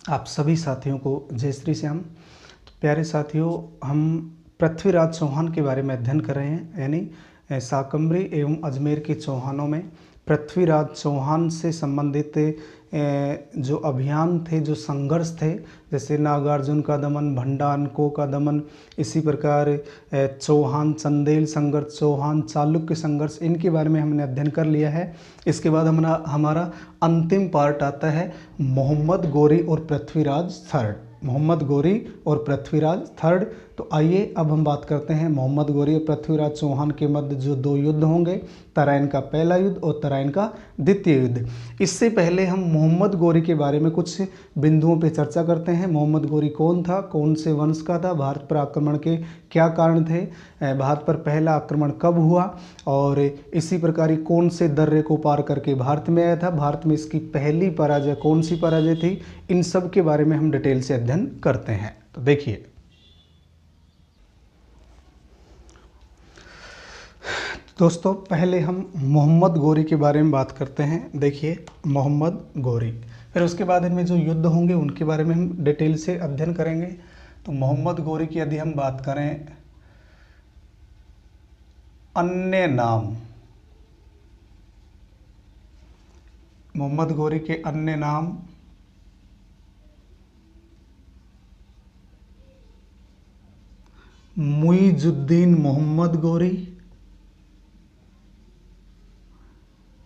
आप सभी साथियों को जय श्री श्याम। तो प्यारे साथियों, हम पृथ्वीराज चौहान के बारे में अध्ययन कर रहे हैं, यानी शाकंभरी एवं अजमेर के चौहानों में पृथ्वीराज चौहान से संबंधित जो अभियान थे, जो संघर्ष थे, जैसे नागार्जुन का दमन, भंडारको का दमन, इसी प्रकार चौहान चंदेल संघर्ष, चौहान चालुक्य संघर्ष, इनके बारे में हमने अध्ययन कर लिया है। इसके बाद हमारा अंतिम पार्ट आता है मोहम्मद गोरी और पृथ्वीराज थर्ड। मोहम्मद गोरी और पृथ्वीराज थर्ड। तो आइए अब हम बात करते हैं मोहम्मद गोरी और पृथ्वीराज चौहान के मध्य जो दो युद्ध होंगे, तराइन का पहला युद्ध और तराइन का द्वितीय युद्ध। इससे पहले हम मोहम्मद गोरी के बारे में कुछ बिंदुओं पर चर्चा करते हैं। मोहम्मद गोरी कौन था, कौन से वंश का था, भारत पर आक्रमण के क्या कारण थे, भारत पर पहला आक्रमण कब हुआ, और इसी प्रकार ही कौन से दर्रे को पार करके भारत में आया था, भारत में इसकी पहली पराजय कौन सी पराजय थी, इन सब के बारे में हम डिटेल से अध्ययन करते हैं। तो देखिए, दोस्तों पहले हम मोहम्मद गोरी के बारे में बात करते हैं। देखिए, मोहम्मद गोरी, फिर उसके बाद इनमें जो युद्ध होंगे उनके बारे में हम डिटेल से अध्ययन करेंगे। तो मोहम्मद गोरी की यदि हम बात करें, अन्य नाम, मोहम्मद गोरी के अन्य नाम मुइजुद्दीन मोहम्मद गोरी,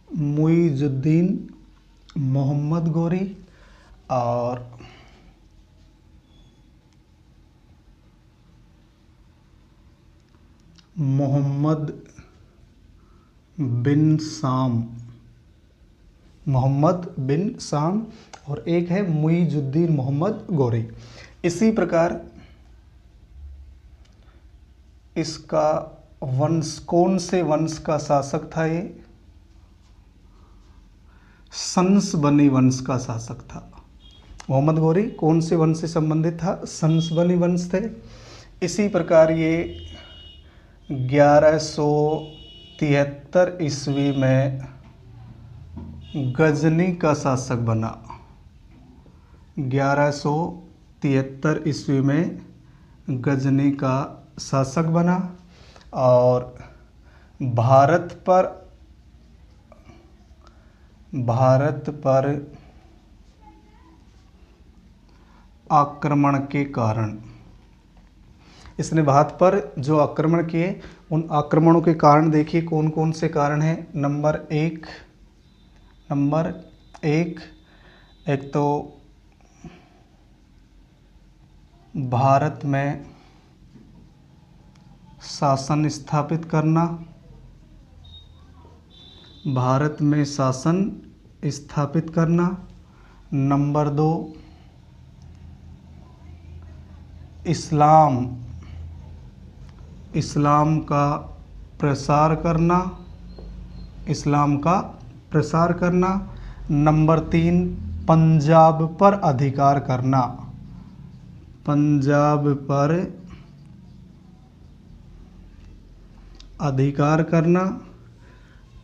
मुइजुद्दीन मोहम्मद गोरी, और मोहम्मद बिन साम, मोहम्मद बिन साम, और एक है मुइजुद्दीन मोहम्मद गोरी। इसी प्रकार इसका वंश, कौन से वंश का शासक था ये, संसबनी वंश का शासक था। मोहम्मद गोरी कौन से वंश से संबंधित था, संसबनी वंश थे। इसी प्रकार ये 1173 ईस्वी में गजनी का शासक बना। 1173 ईस्वी में गजनी का शासक बना, और भारत पर आक्रमण के कारण, इसने भारत पर जो आक्रमण किए उन आक्रमणों के कारण देखिए कौन कौन से कारण हैं। नंबर एक, एक तो भारत में शासन स्थापित करना, भारत में शासन स्थापित करना। नंबर 2, इस्लाम का प्रसार करना, इस्लाम का प्रसार करना। नंबर 3, पंजाब पर अधिकार करना, पंजाब पर अधिकार करना।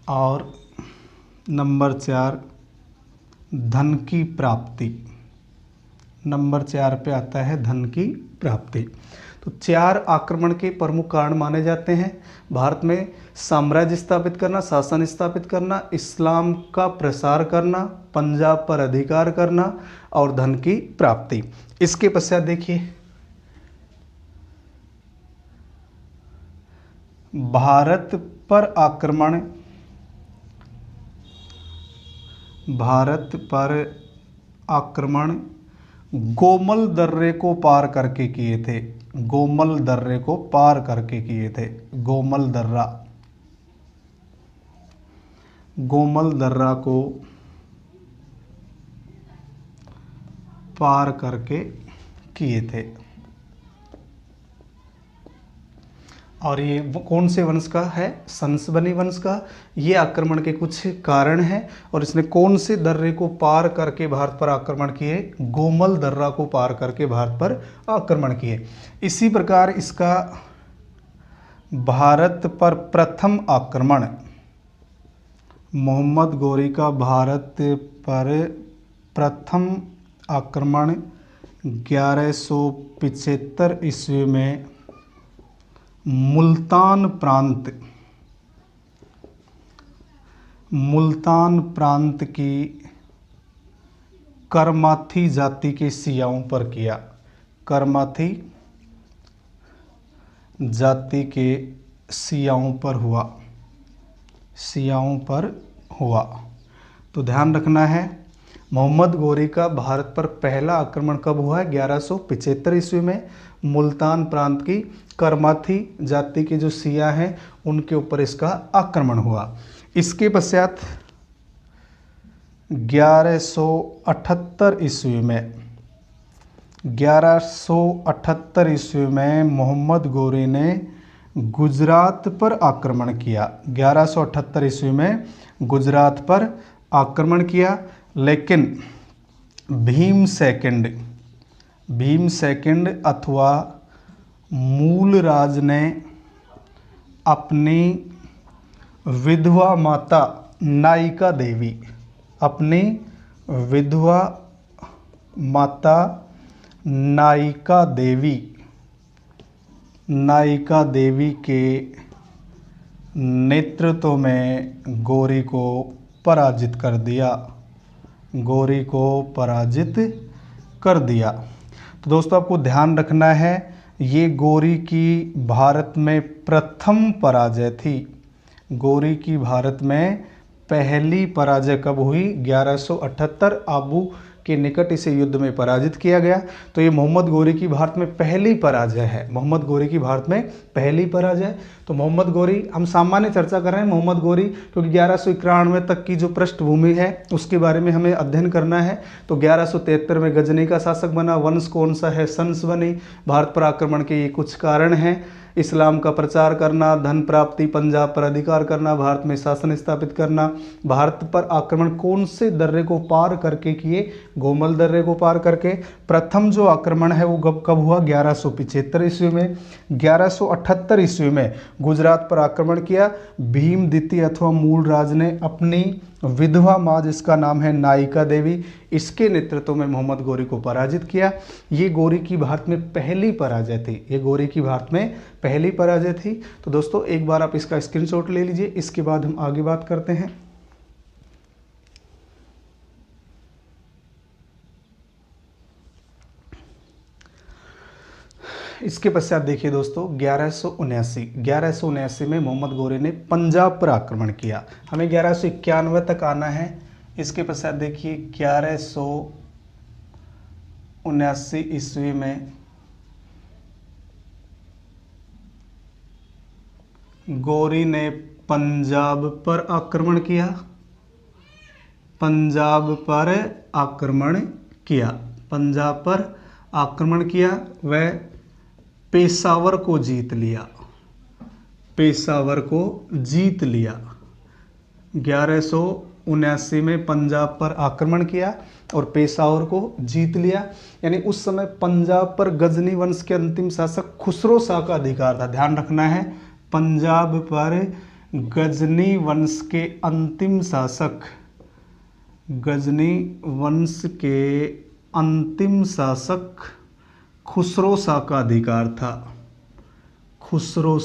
और नंबर 4, धन की प्राप्ति। नंबर 4 पे आता है धन की प्राप्ति। तो 4 आक्रमण के प्रमुख कारण माने जाते हैं। भारत में साम्राज्य स्थापित करना, शासन स्थापित करना, इस्लाम का प्रसार करना, पंजाब पर अधिकार करना और धन की प्राप्ति। इसके पश्चात देखिए, भारत पर आक्रमण, भारत पर आक्रमण गोमल दर्रे को पार करके किए थे, गोमल दर्रे को पार करके किए थे। गोमल दर्रा, गोमल दर्रा को पार करके किए थे। और ये कौन से वंश का है, संसबनी वंश का। ये आक्रमण के कुछ कारण हैं। और इसने कौन से दर्रे को पार करके भारत पर आक्रमण किए, गोमल दर्रा को पार करके भारत पर आक्रमण किए। इसी प्रकार इसका भारत पर प्रथम आक्रमण, मोहम्मद गोरी का भारत पर प्रथम आक्रमण 1175 ईस्वी में मुल्तान प्रांत की करमाथी जाति के सियाओं पर किया। करमाथी जाति के सियाओं पर हुआ। तो ध्यान रखना है, मोहम्मद गोरी का भारत पर पहला आक्रमण कब हुआ है? 1175 ईस्वी में मुल्तान प्रांत की करमाथी जाति के जो सिया हैं उनके ऊपर इसका आक्रमण हुआ। इसके पश्चात 1178 ईस्वी में मोहम्मद गोरी ने गुजरात पर आक्रमण किया। 1178 ईस्वी में गुजरात पर आक्रमण किया, लेकिन भीम सेकंड अथवा मूलराज ने अपनी विधवा माता नायिका देवी के नेतृत्व में गोरी को पराजित कर दिया। तो दोस्तों आपको ध्यान रखना है, ये गोरी की भारत में प्रथम पराजय थी। गोरी की भारत में पहली पराजय कब हुई? 1178 आबू के निकट इसे युद्ध में पराजित किया गया। तो ये मोहम्मद गोरी की भारत में पहली पराजय है। मोहम्मद गोरी की भारत में पहली पराजय। तो मोहम्मद गोरी, हम सामान्य चर्चा कर रहे हैं मोहम्मद गोरी, क्योंकि 1191 तक की जो पृष्ठभूमि है उसके बारे में हमें अध्ययन करना है। तो 1173 में गजनी का शासक बना। वंश कौन सा है? संस बनी। भारत पर आक्रमण के ये कुछ कारण हैं: इस्लाम का प्रचार करना, धन प्राप्ति, पंजाब पर अधिकार करना, भारत में शासन स्थापित करना। भारत पर आक्रमण कौन से दर्रे को पार करके किए? गोमल दर्रे को पार करके। प्रथम जो आक्रमण है वो कब हुआ? 1175 ईस्वी में। 1178 ईस्वी में गुजरात पर आक्रमण किया। भीम द्वितीय अथवा मूलराज ने अपनी विधवा माँ, जिसका नाम है नायिका देवी, इसके नेतृत्व में मोहम्मद गोरी को पराजित किया। ये गोरी की भारत में पहली पराजय थी। तो दोस्तों एक बार आप इसका स्क्रीनशॉट ले लीजिए, इसके बाद हम आगे बात करते हैं। इसके पश्चात देखिए दोस्तों 1179 में मोहम्मद गोरी ने पंजाब पर आक्रमण किया। हमें 1191 तक आना है। इसके पश्चात देखिए 1179 ईस्वी में गोरी ने पंजाब पर आक्रमण किया। वह पेशावर को जीत लिया। 1179 में पंजाब पर आक्रमण किया और पेशावर को जीत लिया। यानी उस समय पंजाब पर गजनी वंश के अंतिम शासक खुसरो शाह का अधिकार था। ध्यान रखना है, पंजाब पर गजनी वंश के अंतिम शासक खुसरो शाह का अधिकार था। खुसरो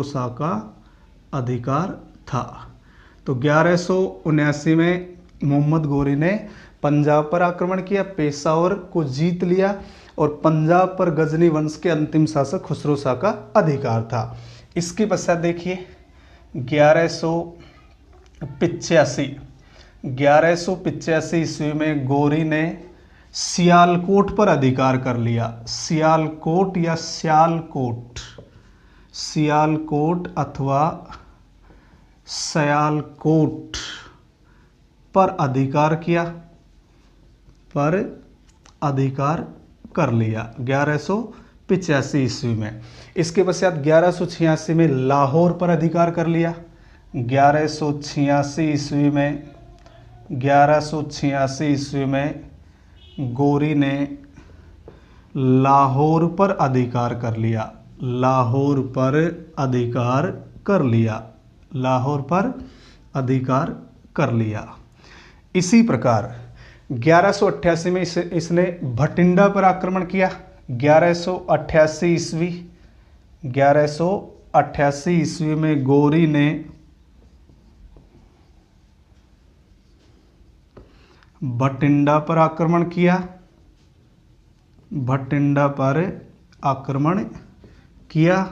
शाह का अधिकार था। तो 1179 में मोहम्मद गोरी ने पंजाब पर आक्रमण किया, पेशावर को जीत लिया और पंजाब पर गजनी वंश के अंतिम शासक खुसरो शाह का अधिकार था। इसके पश्चात देखिए 1185 ईस्वी में गोरी ने सियालकोट पर अधिकार कर लिया। सियालकोट अथवा सयालकोट पर अधिकार कर लिया 1185 ईस्वी में। इसके पश्चात 1186 में लाहौर पर अधिकार कर लिया। 1186 ईस्वी में गोरी ने लाहौर पर अधिकार कर लिया। कर लिया। इसी प्रकार 1188 में इसने भटिंडा पर आक्रमण किया। 1188 ईस्वी 1188 ईस्वी में गोरी ने भटिंडा पर आक्रमण किया। भटिंडा पर आक्रमण किया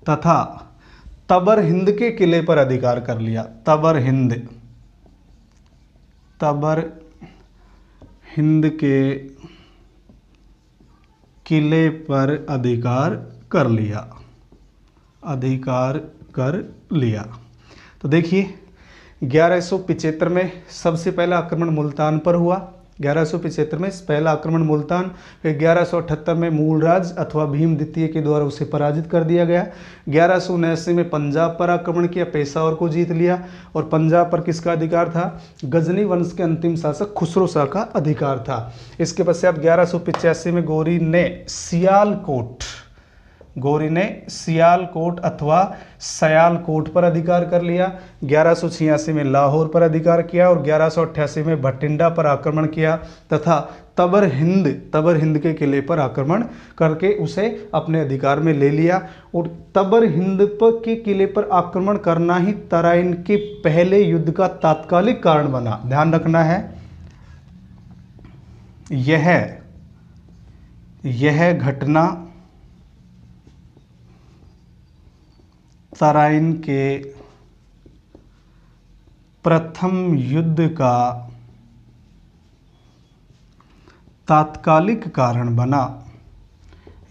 तथा तबर हिंद के किले पर अधिकार कर लिया। तबर हिंद के किले पर अधिकार कर लिया। तो देखिए 1175 में सबसे पहला आक्रमण मुल्तान पर हुआ। 1175 में पहला आक्रमण मुल्तान, फिर 1178 में मूलराज अथवा भीम द्वितीय के द्वारा उसे पराजित कर दिया गया। 1179 में पंजाब पर आक्रमण किया, पेशावर को जीत लिया। और पंजाब पर किसका अधिकार था? गजनी वंश के अंतिम शासक खुसरो शाह का अधिकार था। इसके पश्चात 1185 में गोरी ने सियालकोट अथवा सयालकोट पर अधिकार कर लिया। 1186 में लाहौर पर अधिकार किया और 1188 में भटिंडा पर आक्रमण किया तथा तबर हिंद के किले पर आक्रमण करके उसे अपने अधिकार में ले लिया। और तबर हिंद के किले पर आक्रमण करना ही तराइन के पहले युद्ध का तात्कालिक कारण बना। ध्यान रखना है, यह घटना तराइन के प्रथम युद्ध का तात्कालिक कारण बना।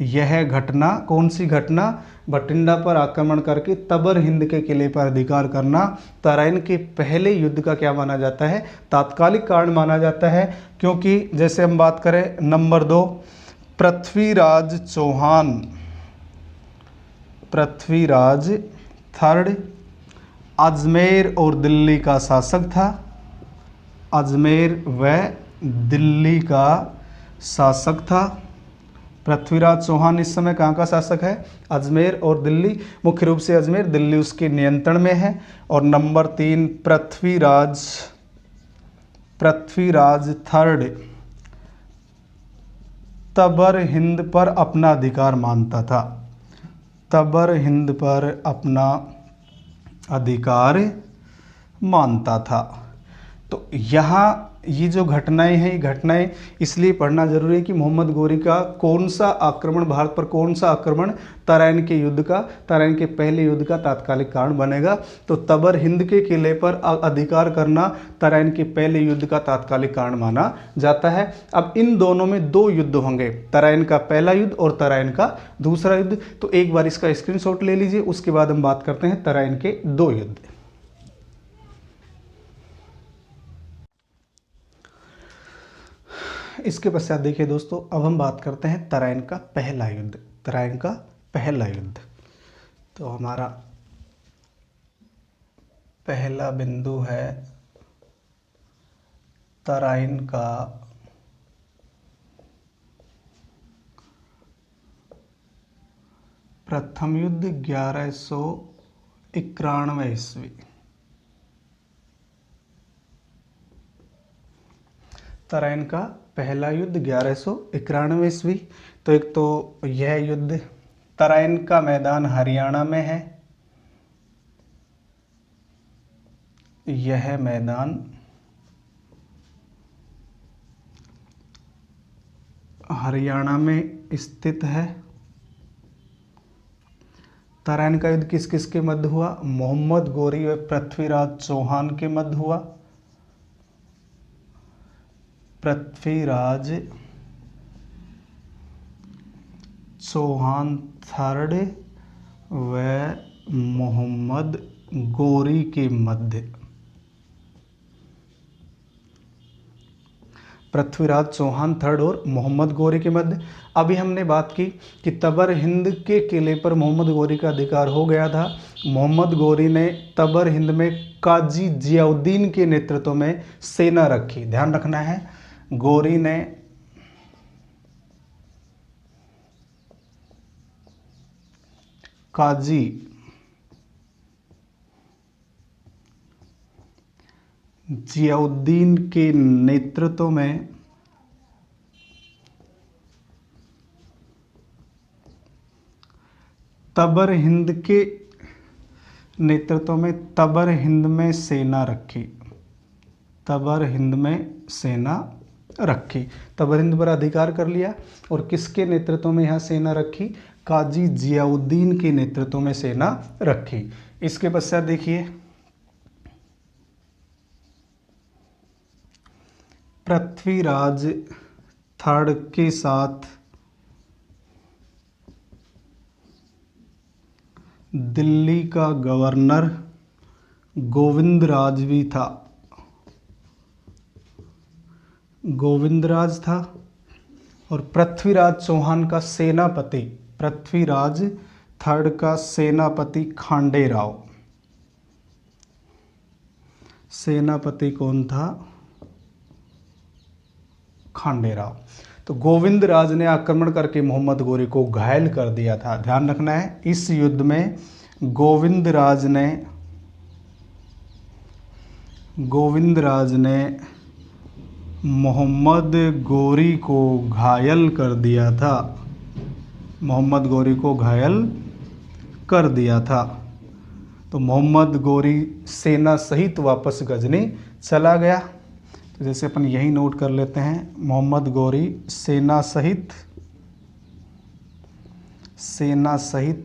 यह घटना कौन सी घटना? भटिंडा पर आक्रमण करके तबर हिंद के किले पर अधिकार करना तराइन के पहले युद्ध का क्या माना जाता है? तात्कालिक कारण माना जाता है। क्योंकि जैसे हम बात करें नंबर 2, पृथ्वीराज थर्ड अजमेर और दिल्ली का शासक था। अजमेर व दिल्ली का शासक था। पृथ्वीराज चौहान इस समय कहाँ का शासक है? अजमेर और दिल्ली, मुख्य रूप से अजमेर, दिल्ली उसके नियंत्रण में है। और नंबर 3 पृथ्वीराज थर्ड तबर हिंद पर अपना अधिकार मानता था। तबर हिंद पर अपना अधिकार मानता था। तो यहाँ ये जो घटनाएं हैं, ये घटनाएं इसलिए पढ़ना जरूरी है कि मोहम्मद गोरी का कौन सा आक्रमण, भारत पर कौन सा आक्रमण तराइन के पहले युद्ध का तात्कालिक कारण बनेगा। तो तबर हिंद के किले पर अधिकार करना तराइन के पहले युद्ध का तात्कालिक कारण माना जाता है। अब इन दोनों में 2 युद्ध होंगे, तराइन का पहला युद्ध और तराइन का दूसरा युद्ध। तो एक बार इसका स्क्रीनशॉट ले लीजिए, उसके बाद हम बात करते हैं तराइन के 2 युद्ध। इसके पश्चात देखिए दोस्तों, अब हम बात करते हैं तराइन का पहला युद्ध। तो हमारा पहला बिंदु है तराइन का प्रथम युद्ध 1191 ईस्वी। तराइन का पहला युद्ध 1191 ईस्वी। तो एक तो यह युद्ध, तराइन का मैदान हरियाणा में है। यह मैदान हरियाणा में स्थित है। तराइन का युद्ध किस किस के मध्य हुआ? मोहम्मद गोरी व पृथ्वीराज चौहान के मध्य हुआ। पृथ्वीराज चौहान थर्ड व मोहम्मद गोरी के मध्य। पृथ्वीराज चौहान थर्ड और मोहम्मद गोरी के मध्य। अभी हमने बात की कि तबर हिंद के किले पर मोहम्मद गोरी का अधिकार हो गया था। मोहम्मद गोरी ने तबर हिंद में काजी जियाउद्दीन के नेतृत्व में सेना रखी। ध्यान रखना है, गोरी ने काजी जियाउद्दीन के नेतृत्व में तबर हिंद के नेतृत्व में तबर हिंद में सेना रखी। तबर हिंद में सेना रखी, तबर हिंद पर अधिकार कर लिया। और किसके नेतृत्व में यहाँ सेना रखी? काजी जियाउद्दीन के नेतृत्व में सेना रखी। इसके पश्चात देखिए, पृथ्वीराज थर्ड के साथ दिल्ली का गवर्नर गोविंदराज भी था। गोविंदराज था। और पृथ्वीराज चौहान का सेनापति, पृथ्वीराज थर्ड का सेनापति खांडे राव। सेनापति कौन था? खांडे राव। तो गोविंदराज ने आक्रमण करके मोहम्मद गोरी को घायल कर दिया था। ध्यान रखना है, इस युद्ध में गोविंदराज ने मोहम्मद गोरी को घायल कर दिया था। मोहम्मद गोरी को घायल कर दिया था। तो मोहम्मद गोरी सेना सहित वापस गजनी चला गया। तो जैसे अपन यही नोट कर लेते हैं, मोहम्मद गोरी सेना सहित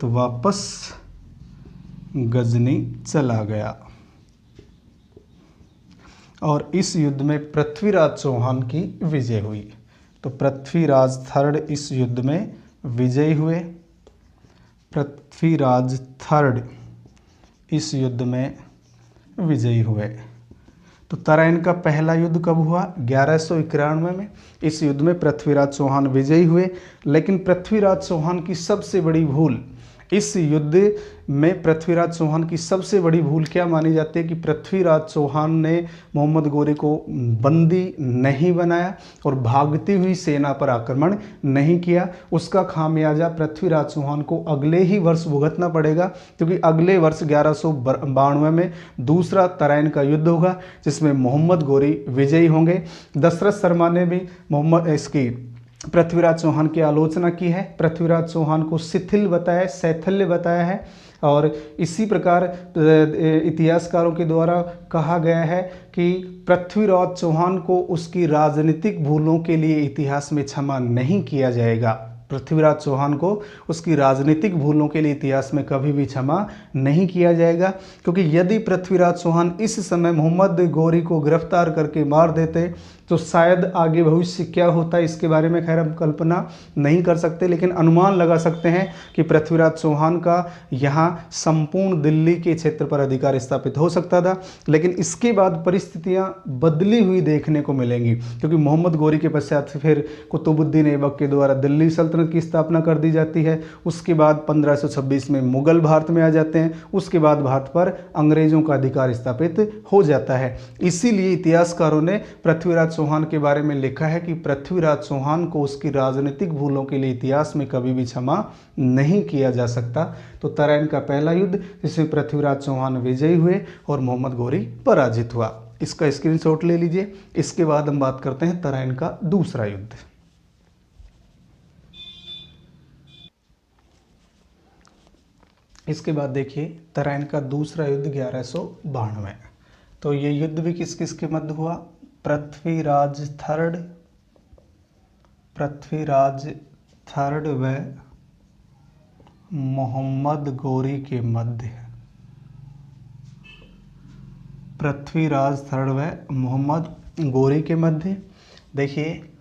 वापस गजनी चला गया। और इस युद्ध में पृथ्वीराज चौहान की विजय हुई। तो पृथ्वीराज थर्ड इस युद्ध में विजयी हुए। पृथ्वीराज थर्ड इस युद्ध में विजयी हुए। तो तराइन का पहला युद्ध कब हुआ? 1191 में। इस युद्ध में पृथ्वीराज चौहान विजयी हुए। लेकिन पृथ्वीराज चौहान की सबसे बड़ी भूल, इस युद्ध में पृथ्वीराज चौहान की सबसे बड़ी भूल क्या मानी जाती है? कि पृथ्वीराज चौहान ने मोहम्मद गोरी को बंदी नहीं बनाया और भागती हुई सेना पर आक्रमण नहीं किया। उसका खामियाजा पृथ्वीराज चौहान को अगले ही वर्ष भुगतना पड़ेगा, क्योंकि अगले वर्ष 1192 में दूसरा तराइन का युद्ध होगा, जिसमें मोहम्मद गोरी विजयी होंगे। दशरथ शर्मा ने भी पृथ्वीराज चौहान की आलोचना की है, पृथ्वीराज चौहान को शिथिल बताया, शैथिल्य बताया है। और इसी प्रकार इतिहासकारों के द्वारा कहा गया है कि पृथ्वीराज चौहान को उसकी राजनीतिक भूलों के लिए इतिहास में क्षमा नहीं किया जाएगा। पृथ्वीराज चौहान को उसकी राजनीतिक भूलों के लिए इतिहास में कभी भी क्षमा नहीं किया जाएगा, क्योंकि यदि पृथ्वीराज चौहान इस समय मोहम्मद गोरी को गिरफ्तार करके मार देते तो शायद आगे भविष्य क्या होता है इसके बारे में खैर हम कल्पना नहीं कर सकते, लेकिन अनुमान लगा सकते हैं कि पृथ्वीराज चौहान का यहाँ संपूर्ण दिल्ली के क्षेत्र पर अधिकार स्थापित हो सकता था। लेकिन इसके बाद परिस्थितियाँ बदली हुई देखने को मिलेंगी, क्योंकि मोहम्मद गोरी के पश्चात फिर कुतुबुद्दीन ऐबक के द्वारा दिल्ली सल्तनत की स्थापना कर दी जाती है। उसके बाद 1526 में मुगल भारत में आ जाते हैं। उसके बाद भारत पर अंग्रेजों का अधिकार स्थापित हो जाता है। इसीलिए इतिहासकारों ने पृथ्वीराज चौहान के बारे में लिखा है कि पृथ्वीराज चौहान को उसकी राजनीतिक भूलों के लिए इतिहास में कभी भी क्षमा नहीं किया जा सकता। तो तराइन का पहला युद्ध जिसमें पृथ्वीराज चौहान विजयी हुए और मोहम्मद गोरी पराजित हुआ, इसका स्क्रीनशॉट ले लीजिए। इसके बाद हम बात करते हैं तराइन का दूसरा युद्ध। इसके बाद देखिए तराइन का दूसरा युद्ध 1192। तो ये युद्ध भी किस किस के मध्य हुआ? पृथ्वीराज थर्ड व मोहम्मद गोरी के मध्य। पृथ्वीराज थर्ड व मोहम्मद गोरी के मध्य। देखिए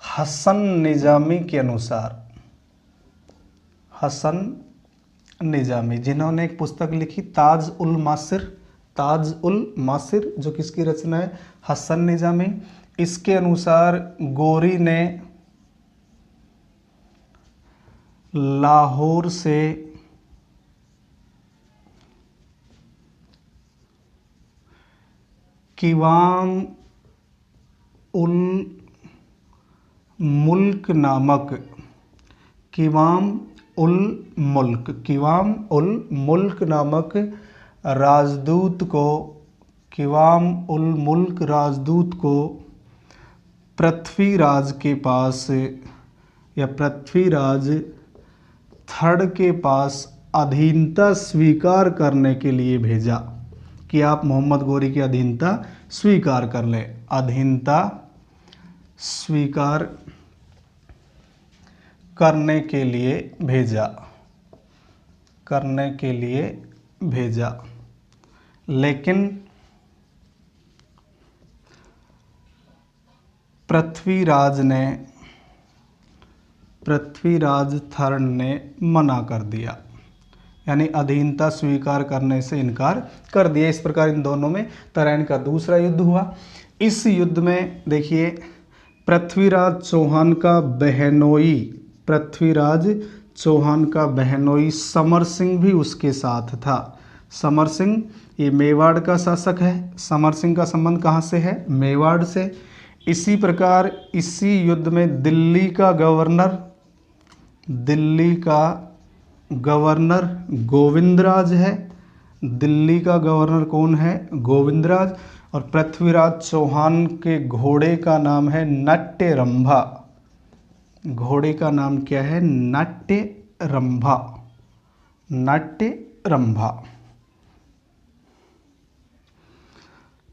हसन निजामी के अनुसार, हसन निजामी जिन्होंने एक पुस्तक लिखी ताज उल मासिर, जो किसकी रचना है? हसन निजामी। इसके अनुसार गोरी ने लाहौर से किवाम उल मुल्क नामक राजदूत को किवाम उल मुल्क राजदूत को पृथ्वीराज के पास या पृथ्वीराज थर्ड के पास अधीनता स्वीकार करने के लिए भेजा कि आप मोहम्मद गोरी की अधीनता स्वीकार कर लें। अधीनता स्वीकार करने के लिए भेजा, लेकिन पृथ्वीराज थर्ड ने मना कर दिया, यानी अधीनता स्वीकार करने से इनकार कर दिया। इस प्रकार इन दोनों में तराइन का दूसरा युद्ध हुआ। इस युद्ध में देखिए पृथ्वीराज चौहान का बहनोई समर सिंह भी उसके साथ था। समर सिंह ये मेवाड़ का शासक है। समर सिंह का संबंध कहाँ से है? मेवाड़ से। इसी प्रकार इसी युद्ध में दिल्ली का गवर्नर गोविंदराज है। दिल्ली का गवर्नर कौन है? गोविंदराज। और पृथ्वीराज चौहान के घोड़े का नाम है नाट्यरंभा। घोड़े का नाम क्या है? नाट्यरंभा।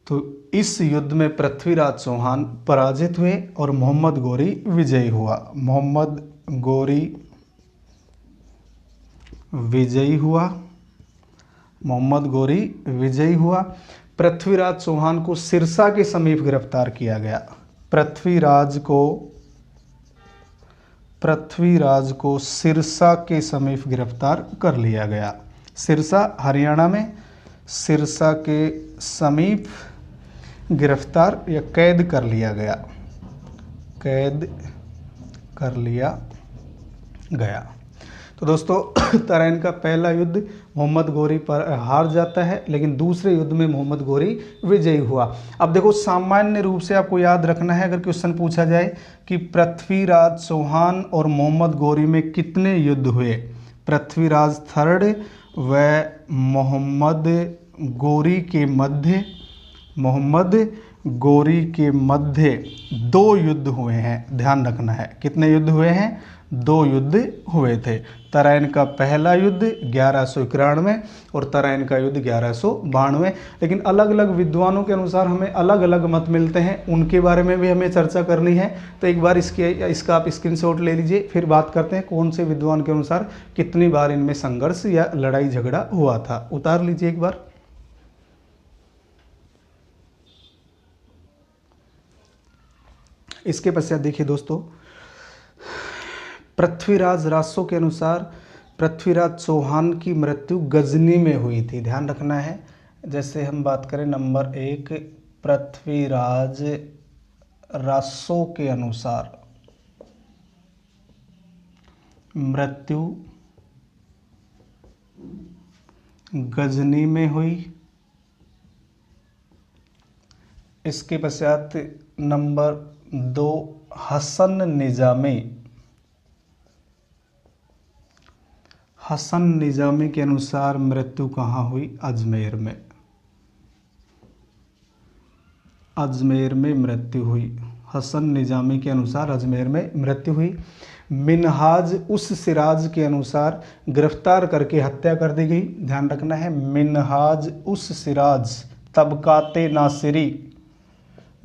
तो इस युद्ध में पृथ्वीराज चौहान पराजित हुए और मोहम्मद गोरी विजयी हुआ। मोहम्मद गोरी विजयी हुआ। पृथ्वीराज चौहान को सिरसा के समीप गिरफ्तार किया गया। पृथ्वीराज को सिरसा के समीप गिरफ्तार कर लिया गया। सिरसा हरियाणा में, सिरसा के समीप गिरफ्तार या कैद कर लिया गया। तो दोस्तों तराइन का पहला युद्ध मोहम्मद गोरी पर हार जाता है, लेकिन दूसरे युद्ध में मोहम्मद गोरी विजयी हुआ। अब देखो सामान्य रूप से आपको याद रखना है, अगर क्वेश्चन पूछा जाए कि पृथ्वीराज चौहान और मोहम्मद गोरी में कितने युद्ध हुए, पृथ्वीराज थर्ड व मोहम्मद गोरी के मध्य 2 युद्ध हुए हैं। ध्यान रखना है, कितने युद्ध हुए हैं? 2 युद्ध हुए थे। तराइन का पहला युद्ध 1191 और तराइन का युद्ध 1192। लेकिन अलग अलग विद्वानों के अनुसार हमें अलग अलग मत मिलते हैं, उनके बारे में भी हमें चर्चा करनी है। तो एक बार इसका आप स्क्रीनशॉट ले लीजिए, फिर बात करते हैं कौन से विद्वान के अनुसार कितनी बार इनमें संघर्ष या लड़ाई झगड़ा हुआ था। उतार लीजिए एक बार। इसके पश्चात देखिए दोस्तों, पृथ्वीराज रासो के अनुसार पृथ्वीराज चौहान की मृत्यु गजनी में हुई थी। ध्यान रखना है, जैसे हम बात करें नंबर 1 पृथ्वीराज रासो के अनुसार मृत्यु गजनी में हुई। इसके पश्चात नंबर 2 हसन निजामी के अनुसार मृत्यु कहाँ हुई? अजमेर में मृत्यु हुई। हसन निजामी के अनुसार अजमेर में मृत्यु हुई। मिनहाज उस सिराज के अनुसार गिरफ्तार करके हत्या कर दी गई। ध्यान रखना है, मिनहाज उस सिराज तबकाते नासिरी,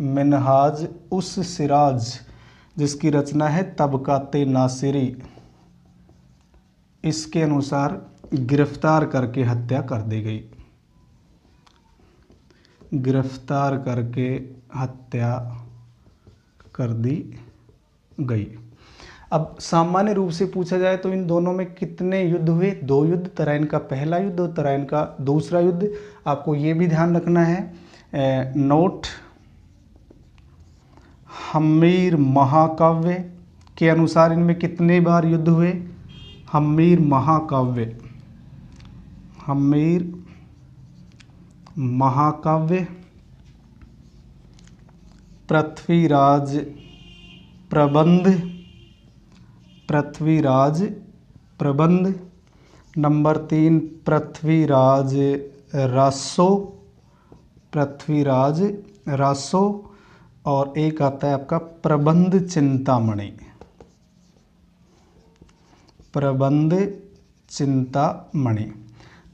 मिनहाज उस सिराज जिसकी रचना है तबकाते नासिरी, इसके अनुसार गिरफ्तार करके हत्या कर दी गई। गिरफ्तार करके हत्या कर दी गई। अब सामान्य रूप से पूछा जाए तो इन दोनों में कितने युद्ध हुए? 2 युद्ध, तराइन का पहला युद्ध और तराइन का दूसरा युद्ध। आपको ये भी ध्यान रखना है, नोट हम्मीर महाकाव्य के अनुसार इनमें कितने बार युद्ध हुए? हम्मीर महाकाव्य पृथ्वीराज प्रबंध नंबर 3 पृथ्वीराज रासो पृथ्वीराज रासो, और एक आता है आपका प्रबंध चिंतामणि। प्रबंध चिंतामणि।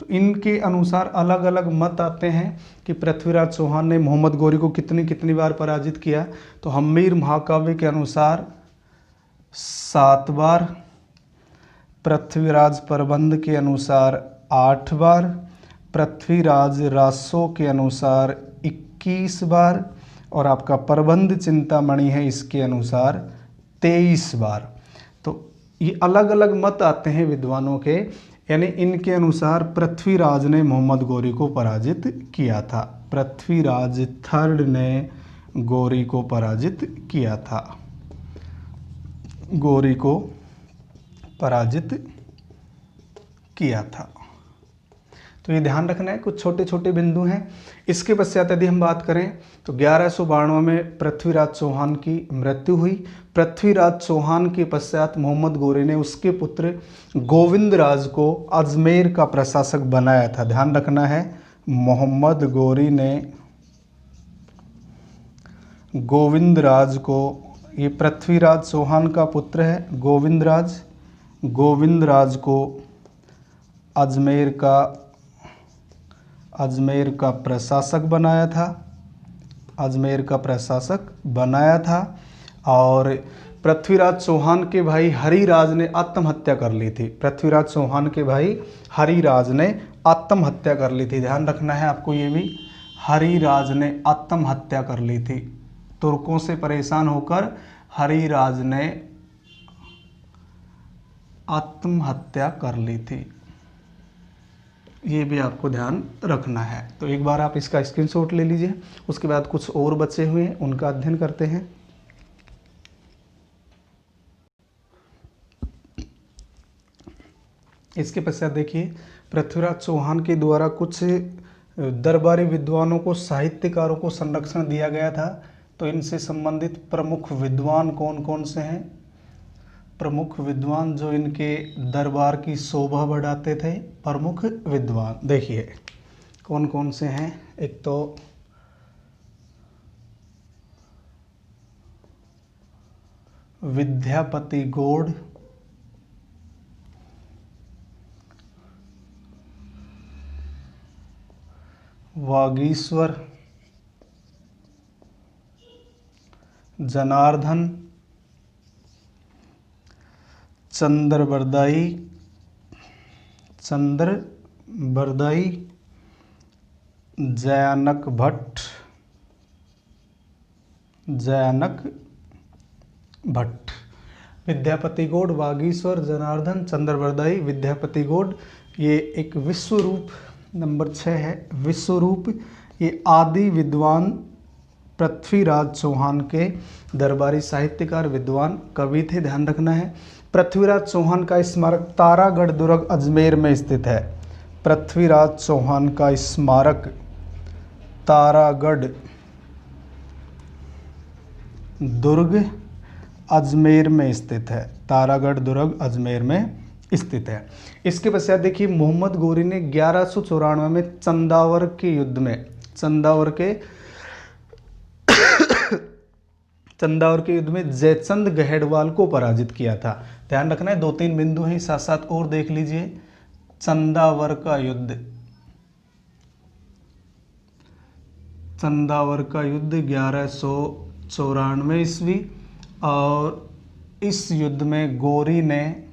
तो इनके अनुसार अलग अलग मत आते हैं कि पृथ्वीराज चौहान ने मोहम्मद गौरी को कितनी कितनी बार पराजित किया। तो हम्मीर महाकाव्य के अनुसार 7 बार, पृथ्वीराज प्रबंध के अनुसार 8 बार, पृथ्वीराज रासो के अनुसार 21 बार, और आपका प्रबंध चिंतामणि है इसके अनुसार 23 बार। तो ये अलग अलग मत आते हैं विद्वानों के, यानी इनके अनुसार पृथ्वीराज ने मोहम्मद गौरी को पराजित किया था। पृथ्वीराज थर्ड ने गौरी को पराजित किया था, गौरी को पराजित किया था। तो ये ध्यान रखना है, कुछ छोटे छोटे बिंदु हैं। इसके पश्चात यदि हम बात करें तो 1192 में पृथ्वीराज चौहान की मृत्यु हुई। पृथ्वीराज चौहान के पश्चात मोहम्मद गौरी ने उसके पुत्र गोविंदराज को अजमेर का प्रशासक बनाया था। ध्यान रखना है, मोहम्मद गौरी ने गोविंदराज को, ये पृथ्वीराज चौहान का पुत्र है गोविंदराज, गोविंदराज को अजमेर का प्रशासक बनाया था, अजमेर का प्रशासक बनाया था। और पृथ्वीराज चौहान के भाई हरिराज ने आत्महत्या कर ली थी। पृथ्वीराज चौहान के भाई हरिराज ने आत्महत्या कर ली थी। ध्यान रखना है आपको ये भी, हरिराज ने आत्महत्या कर ली थी। तुर्कों से परेशान होकर हरिराज ने आत्महत्या कर ली थी। ये भी आपको ध्यान रखना है। तो एक बार आप इसका स्क्रीनशॉट ले लीजिए। उसके बाद कुछ और बचे हुए हैं उनका अध्ययन करते हैं। इसके पश्चात देखिए, पृथ्वीराज चौहान के द्वारा कुछ दरबारी विद्वानों को, साहित्यकारों को संरक्षण दिया गया था। तो इनसे संबंधित प्रमुख विद्वान कौन कौन से हैं? प्रमुख विद्वान जो इनके दरबार की शोभा बढ़ाते थे, प्रमुख विद्वान देखिए कौन कौन से हैं। एक तो विद्यापति गौड़, वागीश्वर, जनार्दन, चंद्रबरदाई, जयानक भट्ट, विद्यापति गौड़, वागीश्वर, जनार्दन, चंद्रबरदाई, विद्यापति गौड़। ये एक विश्वरूप नंबर 6 है, विश्वरूप। ये आदि विद्वान पृथ्वीराज चौहान के दरबारी साहित्यकार, विद्वान, कवि थे। ध्यान रखना है। पृथ्वीराज चौहान का स्मारक तारागढ़ दुर्ग अजमेर में स्थित है। पृथ्वीराज चौहान का स्मारक तारागढ़ दुर्ग अजमेर में स्थित है। तारागढ़ दुर्ग अजमेर में स्थित है। इसके पश्चात देखिए, मोहम्मद गौरी ने 1194 में चंदावर के युद्ध में, चंदावर के युद्ध में जयचंद गहेड़वाल को पराजित किया था। ध्यान रखना है, 2-3 बिंदु हैं, साथ साथ और देख लीजिए। चंदावर का युद्ध, चंदावर का युद्ध 1194 ईस्वी, और इस युद्ध में गौरी ने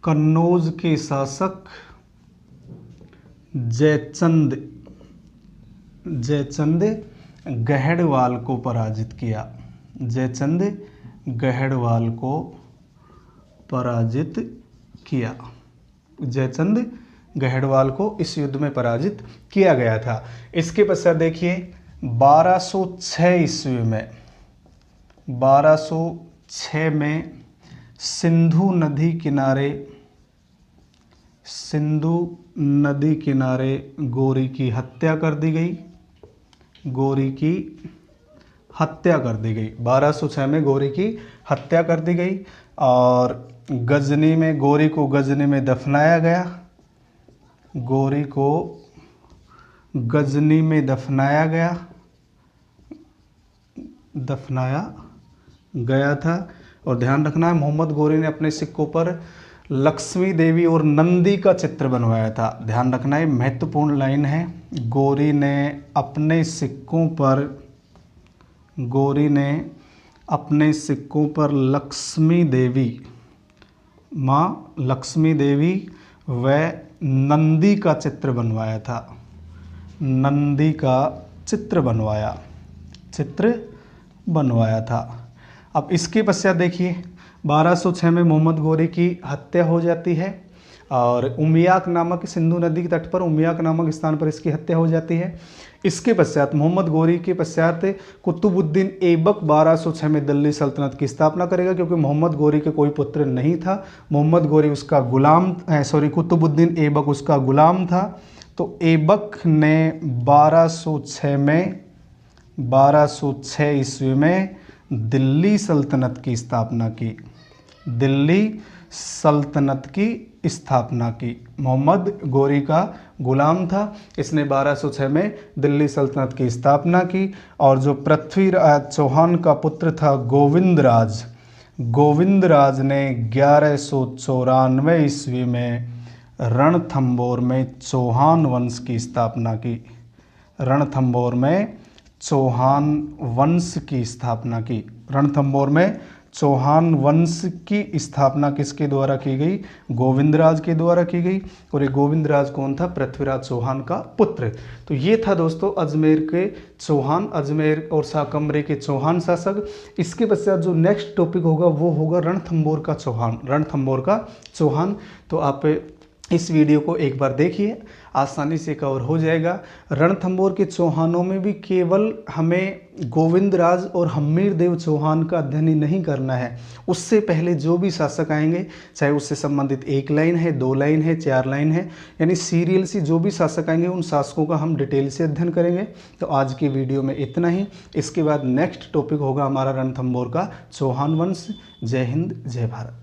कन्नौज के शासक जयचंद गहेड़वाल को पराजित किया। जयचंद गहेड़वाल को पराजित किया। जयचंद गहेड़वाल को इस युद्ध में पराजित किया गया था। इसके पश्चात देखिए, 1206 ईस्वी में, 1206 में सिंधु नदी किनारे गौरी की हत्या कर दी गई। गौरी की हत्या कर दी गई। 1206 में गौरी की हत्या कर दी गई, और गजनी में, गौरी को गजनी में दफनाया गया। गौरी को गजनी में दफनाया गया था। और ध्यान रखना है, मोहम्मद गौरी ने अपने सिक्कों पर लक्ष्मी देवी और नंदी का चित्र बनवाया था। ध्यान रखना है, महत्वपूर्ण लाइन है। गौरी ने अपने सिक्कों पर लक्ष्मी देवी, माँ लक्ष्मी देवी व नंदी का चित्र बनवाया था। नंदी का चित्र बनवाया था। अब इसके पश्चात देखिए 1206 में मोहम्मद गौरी की हत्या हो जाती है और उमियाक नामक, सिंधु नदी के तट पर उमियाक नामक स्थान पर इसकी हत्या हो जाती है। इसके पश्चात मोहम्मद गौरी के पश्चात कुतुबुद्दीन ऐबक 1206 में दिल्ली सल्तनत की स्थापना करेगा, क्योंकि मोहम्मद गौरी के कोई पुत्र नहीं था। मोहम्मद गौरी उसका गुलाम, कुतुबुद्दीन ऐबक उसका गुलाम था। तो ऐबक ने 1206 ईस्वी में दिल्ली सल्तनत की स्थापना की। मोहम्मद गौरी का गुलाम था, इसने 1206 में दिल्ली सल्तनत की स्थापना की। और जो पृथ्वीराज चौहान का पुत्र था गोविंदराज ने 1194 ईस्वी में रणथंभौर में चौहान वंश की स्थापना किसके द्वारा की गई? गोविंदराज के द्वारा की गई। और ये गोविंदराज कौन था? पृथ्वीराज चौहान का पुत्र। तो ये था दोस्तों अजमेर के चौहान, अजमेर और शाकंभरी के चौहान शासक। इसके पश्चात जो नेक्स्ट टॉपिक होगा वो होगा रणथंभौर का चौहान। तो आप इस वीडियो को एक बार देखिए, आसानी से कवर हो जाएगा। रणथंभौर के चौहानों में भी केवल हमें गोविंदराज और हम्मीर देव चौहान का अध्ययन ही नहीं करना है, उससे पहले जो भी शासक आएंगे, चाहे उससे संबंधित 1 लाइन है, 2 लाइन है, 4 लाइन है, यानी सीरियल से जो भी शासक आएंगे उन शासकों का हम डिटेल से अध्ययन करेंगे। तो आज की वीडियो में इतना ही। इसके बाद नेक्स्ट टॉपिक होगा हमारा रणथंभौर का चौहान वंश। जय हिंद, जय भारत।